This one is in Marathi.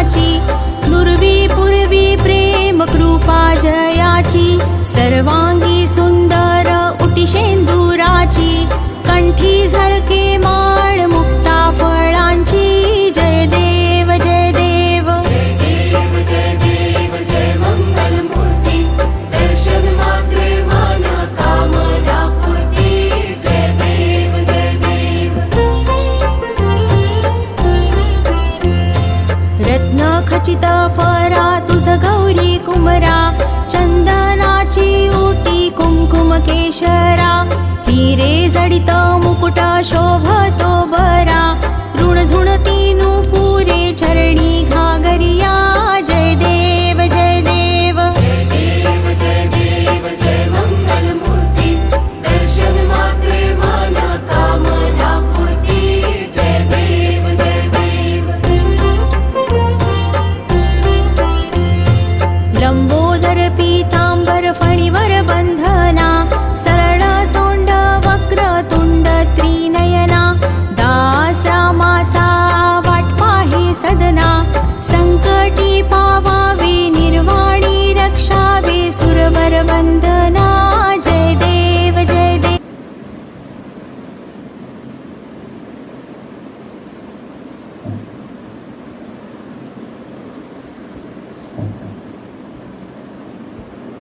फळाची, नुरवी पूर्वी प्रेम कृपा जयाची, सर्वांगी सुंदर उटी शेंदुराची, कंठी झळके माळ मुक्ता फळांची. जय देव जय देव जय देव जय देव जय मंगल मूर्ती, दर्शन मात्रे मन कामना पूर्ती. जय देव जय देव. रत्न खचित फरा तुझ गौरी कुमरा, चंदनाची उटी कुंकुम केशरा, हिरे जडित मुकुट शोभतो बरा, ऋण झुणती नुपुरे चरणी घा